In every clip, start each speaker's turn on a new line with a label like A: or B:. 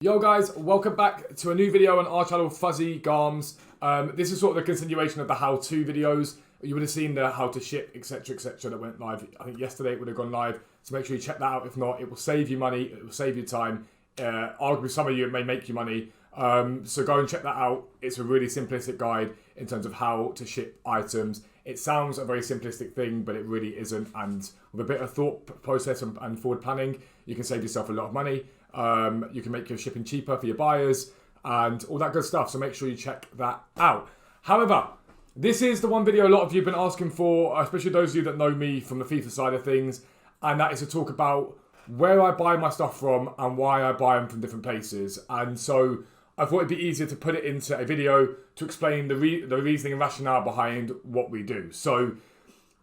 A: Yo guys, welcome back to a new video on our channel, Fuzzy Garms. This is sort of the continuation of the how-to videos. You would have seen the how to ship, etc, etc that went live. I think yesterday it would have gone live, so make sure you check that out. If not, it will save you money, it will save you time. Arguably some of you, it may make you money. So go and check that out. It's a really simplistic guide in terms of how to ship items. It sounds a very simplistic thing, but it really isn't. And with a bit of thought process and forward planning, you can save yourself a lot of money. You can make your shipping cheaper for your buyers and all that good stuff. So make sure you check that out. However, this is the one video a lot of you have been asking for, especially those of you that know me from the FIFA side of things. And that is to talk about where I buy my stuff from and why I buy them from different places. And so I thought it'd be easier to put it into a video to explain the reasoning and rationale behind what we do. So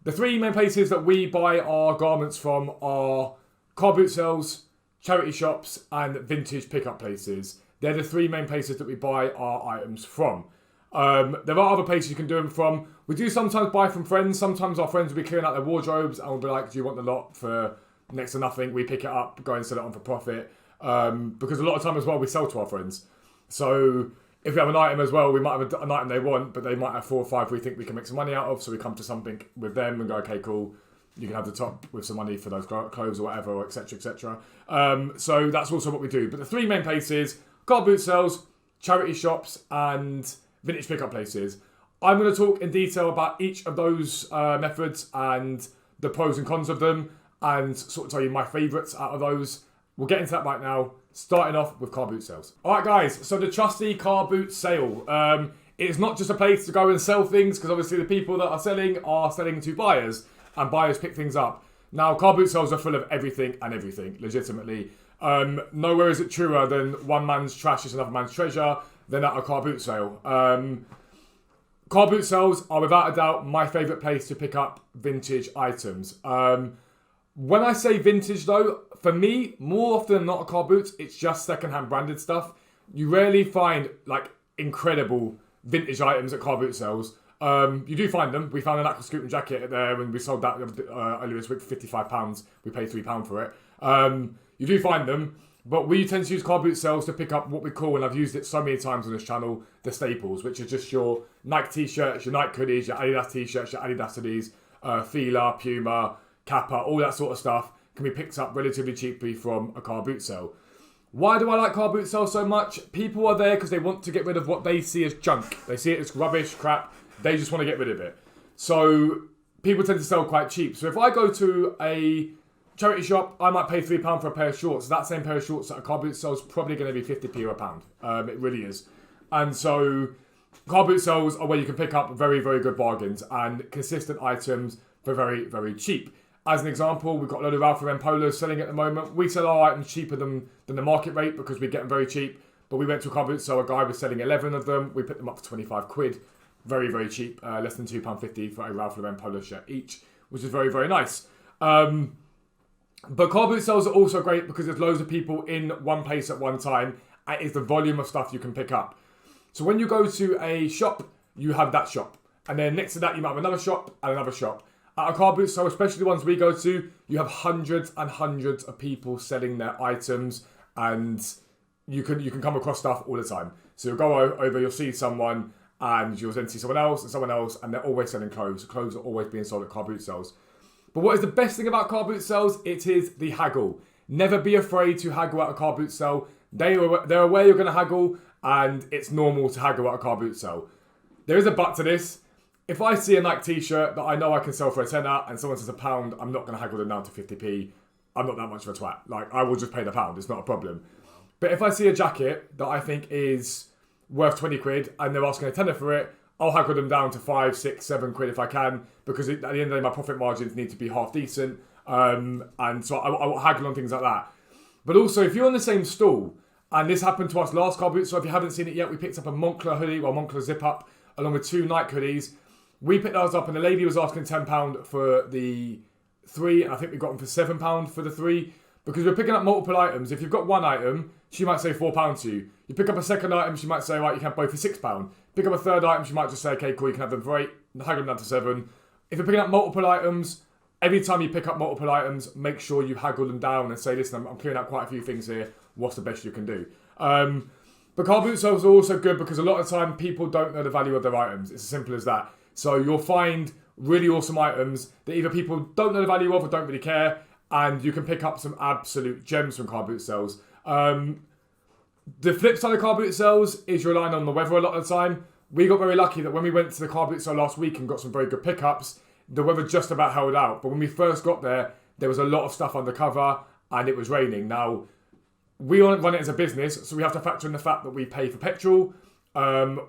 A: the three main places that we buy our garments from are car boot sales, charity shops and vintage pickup places. They're the three main places that we buy our items from. There are other places you can do them from. We do sometimes buy from friends. Sometimes our friends will be clearing out their wardrobes and we'll be like, do you want the lot for next to nothing? We pick it up, go and sell it on for profit. Because a lot of time as well, we sell to our friends. So if we have an item as well, we might have an item they want, but they might have 4 or 5 we think we can make some money out of. So we come to something with them and go, okay, cool. You can have the top with some money for those clothes or whatever, or etc, etc. So that's also what we do. But the three main places, car boot sales, charity shops, and vintage pickup places. I'm going to talk in detail about each of those methods and the pros and cons of them, and sort of tell you my favourites out of those. We'll get into that right now, starting off with car boot sales. All right, guys, so the trusty car boot sale. It's not just a place to go and sell things, because obviously the people that are selling to buyers, and buyers pick things up. Now, car boot sales are full of everything and everything, legitimately. Nowhere is it truer than one man's trash is another man's treasure than at a car boot sale. Car boot sales are without a doubt my favourite place to pick up vintage items. When I say vintage though, for me, more often than not at car boots, it's just second-hand branded stuff. You rarely find like incredible vintage items at car boot sales. You do find them. We found an Aqua Scooting jacket there when we sold that earlier this week for £55. We paid £3 for it. You do find them, but we tend to use car boot sales to pick up what we call, and I've used it so many times on this channel, the staples, which are just your Nike t-shirts, your Nike hoodies, your Adidas t-shirts, your Adidas hoodies, Fila, Puma, Kappa, all that sort of stuff can be picked up relatively cheaply from a car boot sale. Why do I like car boot sales so much? People are there because they want to get rid of what they see as junk. They see it as rubbish, crap. They just want to get rid of it. So people tend to sell quite cheap. So if I go to a charity shop, I might pay £3 for a pair of shorts. That same pair of shorts at a car boot sale is probably going to be 50p or a pound. It really is. And so car boot sales are where you can pick up very, very good bargains and consistent items for very, very cheap. As an example, we've got a load of Ralph Lauren polos selling at the moment. We sell our items cheaper than the market rate because we get them very cheap. But we went to a car boot sale, a guy was selling 11 of them. We picked them up for 25 quid. Very, very cheap. Less than £2.50 for a Ralph Lauren polo shirt each, which is very, very nice. But car boot sales are also great because there's loads of people in one place at one time. And it's the volume of stuff you can pick up. So when you go to a shop, you have that shop. And then next to that, you might have another shop and another shop. At a car boot sale, especially the ones we go to, you have hundreds and hundreds of people selling their items, and you can come across stuff all the time. So you'll go over, you'll see someone, and you'll then see someone else, and they're always selling clothes. Clothes are always being sold at car boot sales. But what is the best thing about car boot sales? It is the haggle. Never be afraid to haggle at a car boot sale. They're aware you're going to haggle, and it's normal to haggle at a car boot sale. There is a but to this. If I see a Nike t-shirt that I know I can sell for a tenner and someone says £1, I'm not going to haggle them down to 50p. I'm not that much of a twat. Like, I will just pay the £1. It's not a problem. But if I see a jacket that I think is worth 20 quid and they're asking a tenner for it, I'll haggle them down to 5, 6, 7 quid if I can, because at the end of the day, my profit margins need to be half decent. And so I will haggle on things like that. But also, if you're on the same stall, and this happened to us last car boot, so if you haven't seen it yet, we picked up a Moncler hoodie, well, Moncler zip up, along with 2 Nike hoodies. We picked those up and the lady was asking £10 for the 3, and I think we got them for £7 for the 3, because we're picking up multiple items. If you've got one item, she might say £4 to you. You pick up a second item, she might say, right, you can have both for £6. Pick up a third item, she might just say, okay, cool, you can have them for 8, haggle them down to 7. If you're picking up multiple items, every time you pick up multiple items, make sure you haggle them down and say, listen, I'm clearing out quite a few things here. What's the best you can do? But car boot sales are also good because a lot of the time people don't know the value of their items. It's as simple as that. So you'll find really awesome items that either people don't know the value of or don't really care, and you can pick up some absolute gems from car boot sales. The flip side of car boot sales is you're relying on the weather a lot of the time. We got very lucky that when we went to the car boot sale last week and got some very good pickups, the weather just about held out. But when we first got there was a lot of stuff undercover and it was raining. Now, we don't run it as a business, so we have to factor in the fact that we pay for petrol. Time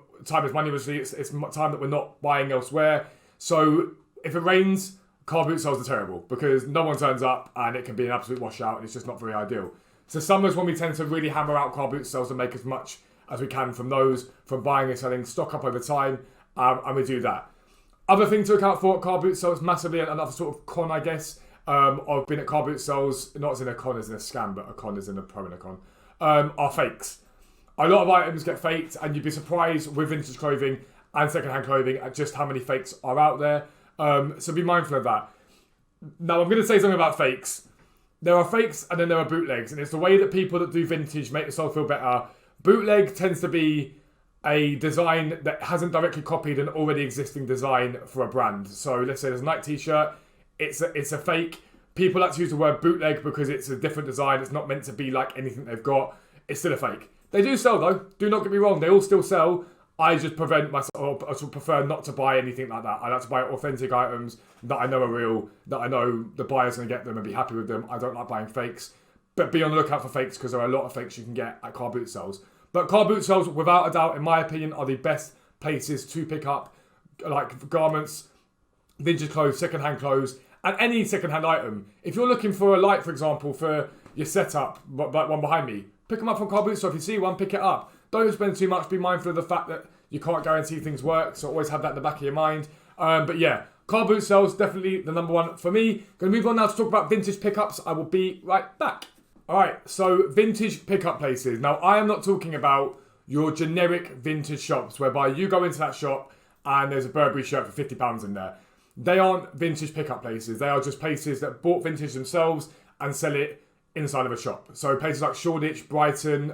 A: is money, obviously. It's time that we're not buying elsewhere. So if it rains, car boot sales are terrible because no one turns up and it can be an absolute washout and it's just not very ideal. So summer's when we tend to really hammer out car boot sales and make as much as we can from those, from buying and selling, stock up over time, and we do that. Other thing to account for at car boot sales, massively another sort of con, I guess. I've been at car boot sales, not as in a con as in a scam, but a con as in a pro and a con, are fakes. A lot of items get faked, and you'd be surprised with vintage clothing and secondhand clothing at just how many fakes are out there. So be mindful of that. Now, I'm going to say something about fakes. There are fakes and then there are bootlegs, and it's the way that people that do vintage make themselves feel better. Bootleg tends to be a design that hasn't directly copied an already existing design for a brand. So let's say there's a Nike t-shirt, it's a fake. People like to use the word bootleg because it's a different design. It's not meant to be like anything they've got. It's still a fake. They do sell though. Do not get me wrong. They all still sell. I just prevent myself, or I sort of prefer not to buy anything like that. I like to buy authentic items that I know are real, that I know the buyer's going to get them and be happy with them. I don't like buying fakes. But be on the lookout for fakes because there are a lot of fakes you can get at car boot sales. But car boot sales, without a doubt, in my opinion, are the best places to pick up like garments, vintage clothes, secondhand clothes, and any secondhand item. If you're looking for a light, for example, for your setup, like one behind me, pick them up from car boot. So if you see one, pick it up. Don't spend too much. Be mindful of the fact that you can't guarantee things work, so always have that in the back of your mind. But yeah, car boot sales, definitely the number one for me. Going to move on now to talk about vintage pickups. I will be right back. Alright, so vintage pickup places. Now, I am not talking about your generic vintage shops whereby you go into that shop and there's a Burberry shirt for £50 in there. They aren't vintage pickup places. They are just places that bought vintage themselves and sell it inside of a shop. So places like Shoreditch, Brighton,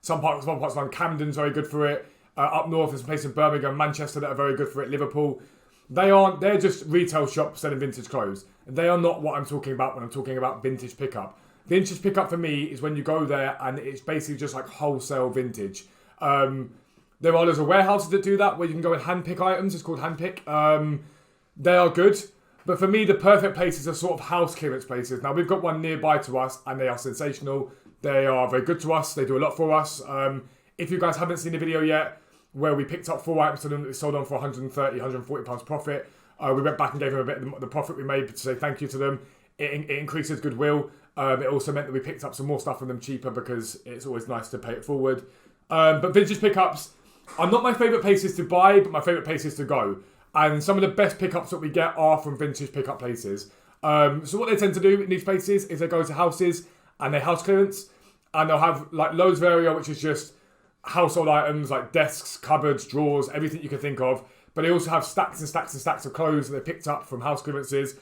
A: some parts of London, Camden's very good for it. Up north, there's a place in Birmingham, Manchester that are very good for it, Liverpool. They're just retail shops selling vintage clothes. They are not what I'm talking about when I'm talking about vintage pickup. Vintage pickup for me is when you go there and it's basically just like wholesale vintage. There are loads of warehouses that do that where you can go and handpick items. It's called handpick. They are good. But for me, the perfect places are sort of house clearance places. Now, we've got one nearby to us and they are sensational. They are very good to us. They do a lot for us. If you guys haven't seen the video yet, where we picked up 4 items to them that we sold on for £130, £140 profit, we went back and gave them a bit of the profit we made to say thank you to them. It increases goodwill. It also meant that we picked up some more stuff from them cheaper because it's always nice to pay it forward. But vintage pickups are not my favourite places to buy, but my favourite places to go. And some of the best pickups that we get are from vintage pickup places. So what they tend to do in these places is they go to houses and they house clearance. And they'll have like loads of area which is just household items like desks, cupboards, drawers, everything you can think of. But they also have stacks and stacks and stacks of clothes that they picked up from house clearances.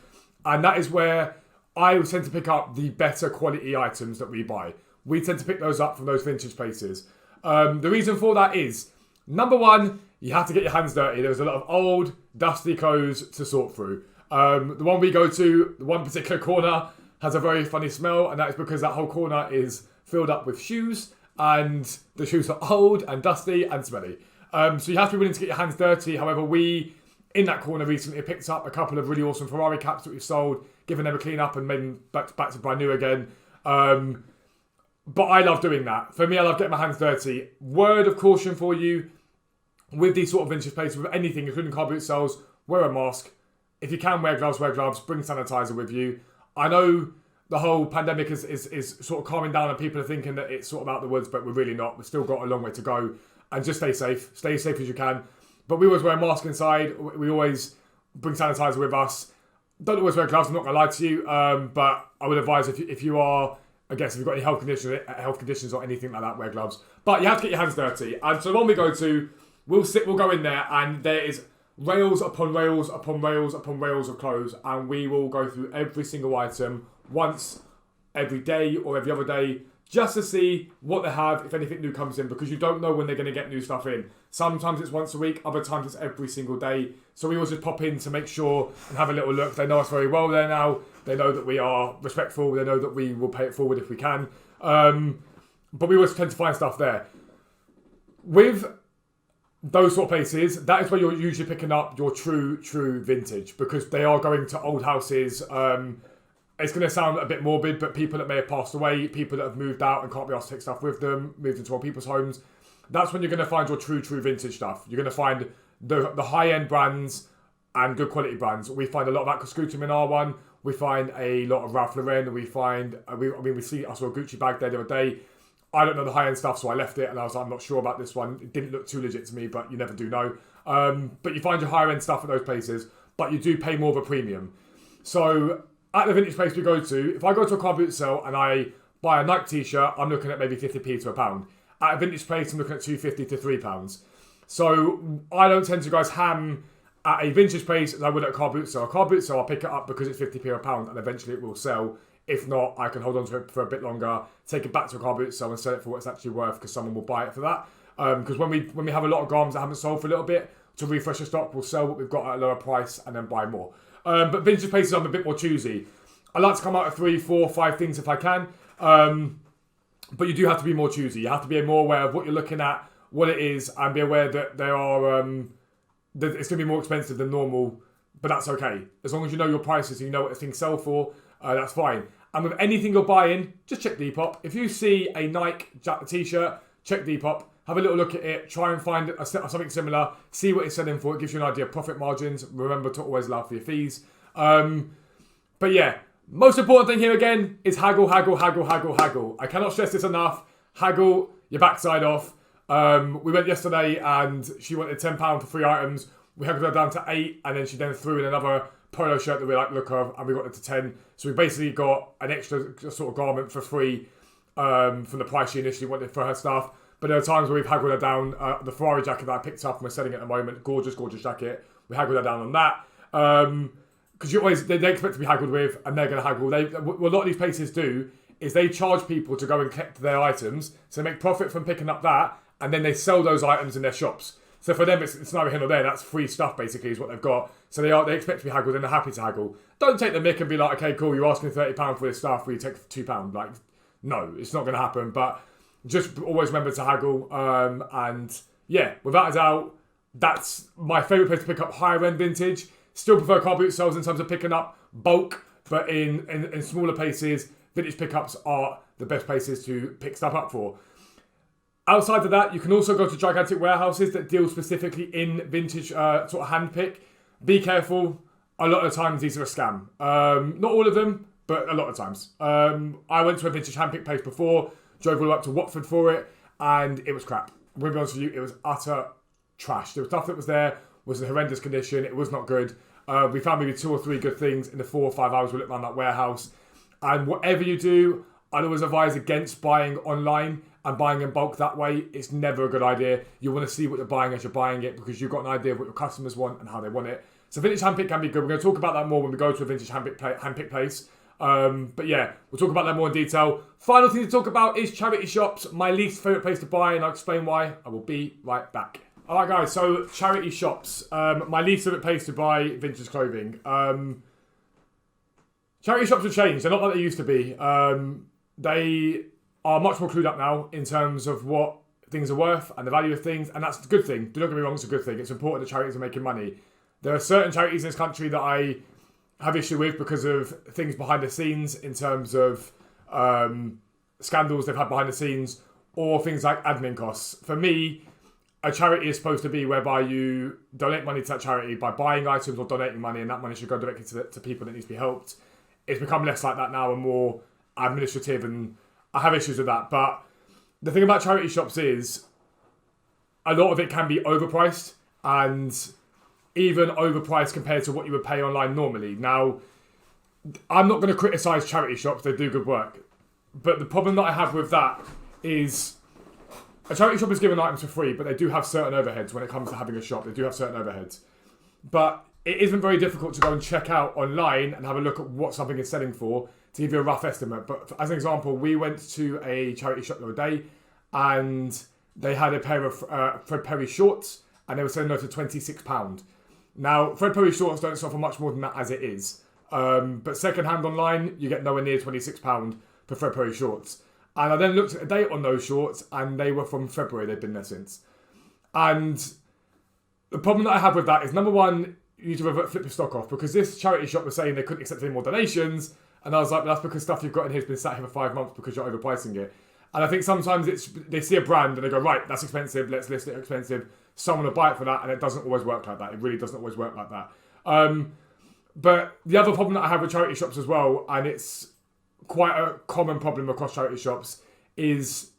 A: And that is where I tend to pick up the better quality items that we buy. We tend to pick those up from those vintage places. The reason for that is, number one, you have to get your hands dirty. There's a lot of old, dusty clothes to sort through. The one we go to, the one particular corner, has a very funny smell, and that is because that whole corner is filled up with shoes, and the shoes are old and dusty and smelly. So you have to be willing to get your hands dirty. However, we, in that corner recently, picked up a couple of really awesome Ferrari caps that we've sold, given them a clean up and made them back to brand new again. But I love doing that. For me, I love getting my hands dirty. Word of caution for you, with these sort of vintage places, with anything, including car boot sales, wear a mask. If you can wear gloves, bring sanitizer with you. I know the whole pandemic is sort of calming down and people are thinking that it's sort of out of the woods, but we're really not. We've still got a long way to go. And just stay safe. Stay as safe as you can. But we always wear a mask inside. We always bring sanitizer with us. Don't always wear gloves, I'm not going to lie to you. But I would advise if you are, I guess, if you've got any health conditions or anything like that, wear gloves. But you have to get your hands dirty. And so when we go to, we'll go in there and there is rails upon rails upon rails upon rails of clothes. And we will go through every single item once every day or every other day just to see what they have, if anything new comes in, because you don't know when they're going to get new stuff in. Sometimes it's once a week, other times it's every single day. So we always just pop in to make sure and have a little look. They know us very well there now. They know that we are respectful. They know that we will pay it forward if we can. But we always tend to find stuff there. With those sort of places, that is where you're usually picking up your true vintage, because they are going to old houses. It's going to sound a bit morbid, but people that may have passed away, people that have moved out and can't be asked to take stuff with them, moved into old people's homes, that's when you're going to find your true vintage stuff. You're going to find the high-end brands and good quality brands. We find a lot of Aquascutum in R1. We find a lot of Ralph Lauren. We find, I saw a Gucci bag there the other day. I don't know the high-end stuff, so I left it, and I was like, I'm not sure about this one. It didn't look too legit to me, but you never do know. But you find your higher-end stuff at those places, but you do pay more of a premium. So at the vintage place we go to, if I go to a car boot sale and I buy a Nike t-shirt, I'm looking at maybe 50p to a pound. At a vintage place, I'm looking at £2.50 to £3. So I don't tend to go as ham at a vintage place as I would at a car boot sale. A car boot sale, I'll pick it up because it's 50p a pound, and eventually it will sell. If not, I can hold on to it for a bit longer, take it back to a car boot sale and sell it for what it's actually worth, because someone will buy it for that. Because when we have a lot of Garms that haven't sold for a little bit, to refresh the stock, we'll sell what we've got at a lower price and then buy more. But vintage places, I'm a bit more choosy. I like to come out of 3, 4, 5 things if I can. But you do have to be more choosy. You have to be more aware of what you're looking at, what it is, and be aware that there are that it's going to be more expensive than normal, but that's okay. As long as you know your prices and you know what things sell for, that's fine. And with anything you're buying, just check Depop. If you see a Nike t-shirt, check Depop. Have a little look at it. Try and find something similar. See what it's selling for. It gives you an idea of profit margins. Remember to always allow for your fees. But yeah, most important thing here again is haggle, haggle, haggle, haggle, haggle. I cannot stress this enough. Haggle your backside off. We went yesterday and she wanted £10 for 3 items. We haggled her down to 8, and then she then threw in another polo shirt that we like the look of, and we got it to 10. So we basically got an extra sort of garment for free from the price she initially wanted for her stuff. But there are times where we've haggled her down. The Ferrari jacket that I picked up and we're selling at the moment, gorgeous jacket. We haggled her down on that. Because they expect to be haggled with, and they're going to haggle. What a lot of these places do is they charge people to go and collect their items, so they make profit from picking up that, and then they sell those items in their shops. So for them, it's neither here nor there. That's free stuff, basically, is what they've got. So they expect to be haggled, and they're happy to haggle. Don't take the mick and be like, okay, cool, you're asking £30 for this stuff, will you take £2? Like, no, it's not going to happen. But just always remember to haggle. And yeah, without a doubt, that's my favourite place to pick up higher end vintage. Still prefer car boot sales in terms of picking up bulk, but in smaller places, vintage pickups are the best places to pick stuff up for. Outside of that, you can also go to gigantic warehouses that deal specifically in vintage sort of hand pick. Be careful. A lot of times these are a scam. Not all of them, but a lot of times. I went to a vintage hand pick place before, drove all the way up to Watford for it, and it was crap. I'm going to be honest with you, it was utter trash. The stuff that was there was in horrendous condition. It was not good. We found maybe 2 or 3 good things in the 4 or 5 hours we looked around that warehouse. And whatever you do, I'd always advise against buying online and buying in bulk that way. It's never a good idea. You want to see what you're buying as you're buying it, because you've got an idea of what your customers want and how they want it. So vintage handpick can be good. We're going to talk about that more when we go to a vintage handpick place. But yeah, we'll talk about that more in detail. Final thing to talk about is charity shops. My least favourite place to buy, and I'll explain why. I will be right back. Alright guys, so charity shops. My least favourite place to buy vintage clothing. Charity shops have changed. They're not like they used to be. They are much more clued up now in terms of what things are worth and the value of things, and that's a good thing. Do not get me wrong, it's a good thing. It's important that charities are making money. There are certain charities in this country that I have issue with because of things behind the scenes in terms of scandals they've had behind the scenes, or things like admin costs. For me, a charity is supposed to be whereby you donate money to that charity by buying items or donating money, and that money should go directly to people that need to be helped. It's become less like that now and more administrative, and I have issues with that. But the thing about charity shops is a lot of it can be overpriced, and even overpriced compared to what you would pay online normally. Now, I'm not going to criticise charity shops, they do good work. But the problem that I have with that is a charity shop is giving items for free, but they do have certain overheads when it comes to having a shop. They do have certain overheads. But it isn't very difficult to go and check out online and have a look at what something is selling for to give you a rough estimate. But as an example, we went to a charity shop the other day, and they had a pair of Fred Perry shorts, and they were selling those for £26. Now, Fred Perry shorts don't sell for much more than that as it is. But second-hand online, you get nowhere near £26 for Fred Perry shorts. And I then looked at the date on those shorts, and they were from February. They've been there since. And the problem that I have with that is, number one, you need to flip your stock off, because this charity shop was saying they couldn't accept any more donations. And I was like, well, that's because stuff you've got in here has been sat here for 5 months because you're overpricing it. And I think sometimes they see a brand and they go, right, that's expensive, let's list it expensive. Someone will buy it for that, and it doesn't always work like that. It really doesn't always work like that. But the other problem that I have with charity shops as well, and it's quite a common problem across charity shops, is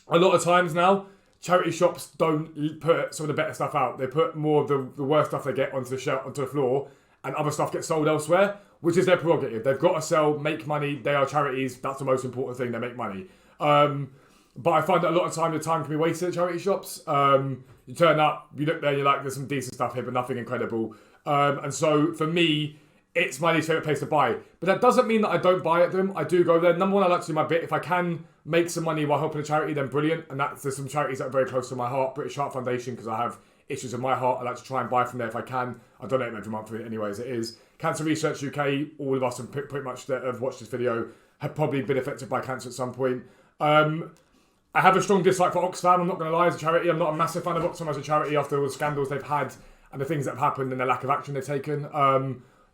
A: a lot of times now, charity shops don't put some of the better stuff out. They put more of the worst stuff they get onto the shelf, onto the floor, and other stuff gets sold elsewhere, which is their prerogative. They've got to sell, make money. They are charities. That's the most important thing. They make money. But I find that a lot of the time can be wasted at charity shops. You turn up, you look there, you're like, there's some decent stuff here, but nothing incredible. And so for me, it's my least favourite place to buy. But that doesn't mean that I don't buy at them. I do go there. Number one, I like to do my bit. If I can make some money while helping a charity, then brilliant. And there's some charities that are very close to my heart. British Heart Foundation, because I have issues in my heart. I like to try and buy from there if I can. I donate every month for it anyway, as it is. Cancer Research UK, all of us have pretty much that have watched this video have probably been affected by cancer at some point. I have a strong dislike for Oxfam, I'm not going to lie, as a charity. I'm not a massive fan of Oxfam as a charity after all the scandals they've had and the things that have happened and the lack of action they've taken.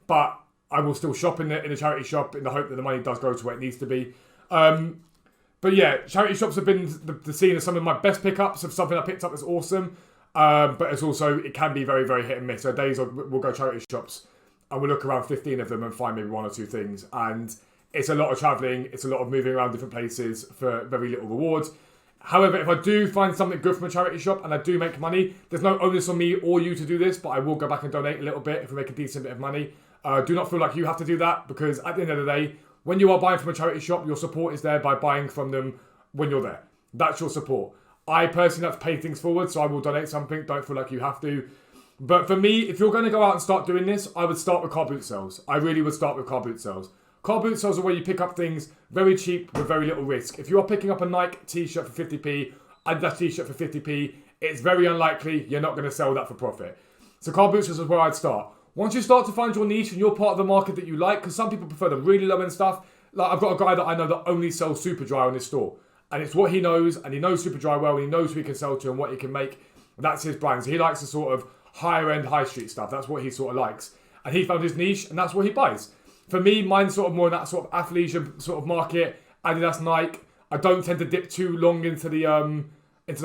A: But I will still shop in a charity shop in the hope that the money does go to where it needs to be. But yeah, charity shops have been the scene of some of my best pickups of something I picked up that's awesome. But it's also, it can be very, very hit and miss. So days we'll go charity shops and we'll look around 15 of them and find maybe one or two things. And it's a lot of travelling, it's a lot of moving around different places for very little rewards. However, if I do find something good from a charity shop and I do make money, there's no onus on me or you to do this, but I will go back and donate a little bit if we make a decent bit of money. Do not feel like you have to do that, because at the end of the day, when you are buying from a charity shop, your support is there by buying from them when you're there. That's your support. I personally have to pay things forward, so I will donate something. Don't feel like you have to. But for me, if you're going to go out and start doing this, I would start with car boot sales. I really would start with car boot sales. Car boot sales are where you pick up things very cheap with very little risk. If you are picking up a Nike t-shirt for 50p, Adidas t-shirt for 50p, it's very unlikely you're not going to sell that for profit. So car boot sales is where I'd start. Once you start to find your niche and your part of the market that you like, because some people prefer the really low end stuff. Like I've got a guy that I know that only sells Superdry on his store. And it's what he knows, and he knows Superdry well, and he knows who he can sell to and what he can make. That's his brand. So he likes the sort of higher end high street stuff. That's what he sort of likes. And he found his niche, and that's what he buys. For me, mine's sort of more in that sort of athleisure sort of market. Adidas, Nike. I don't tend to dip too long into the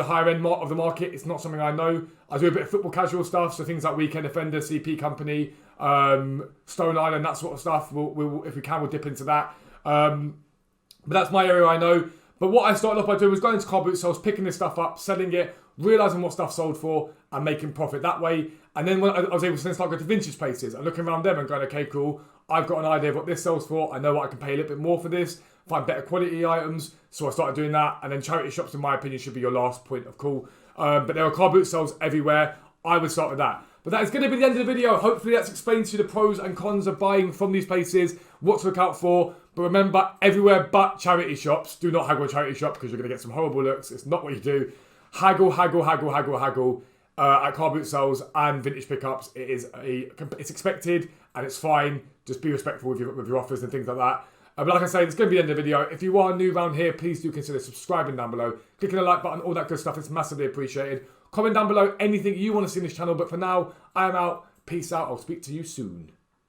A: higher end of the market. It's not something I know. I do a bit of football casual stuff, so things like Weekend Defender, CP Company, Stone Island, that sort of stuff. We'll if we can, we'll dip into that. But that's my area I know. But what I started off by doing was going to car boot sales, picking this stuff up, selling it, realising what stuff sold for, and making profit that way. And then when I was able to then start going to vintage places and looking around them and going, okay, cool, I've got an idea of what this sells for. I know what I can pay a little bit more for this, find better quality items. So I started doing that. And then charity shops, in my opinion, should be your last point of call. But there are car boot sales everywhere. I would start with that. But that is going to be the end of the video. Hopefully that's explained to you the pros and cons of buying from these places, what to look out for. But remember, everywhere but charity shops, do not haggle a charity shop because you're going to get some horrible looks. It's not what you do. Haggle at car boot sales and vintage pickups. It's expected and it's fine. Just be respectful with your offers and things like that. But like I say, it's going to be the end of the video. If you are new around here, please do consider subscribing down below. Clicking the like button, all that good stuff. It's massively appreciated. Comment down below anything you want to see in this channel. But for now, I am out. Peace out. I'll speak to you soon.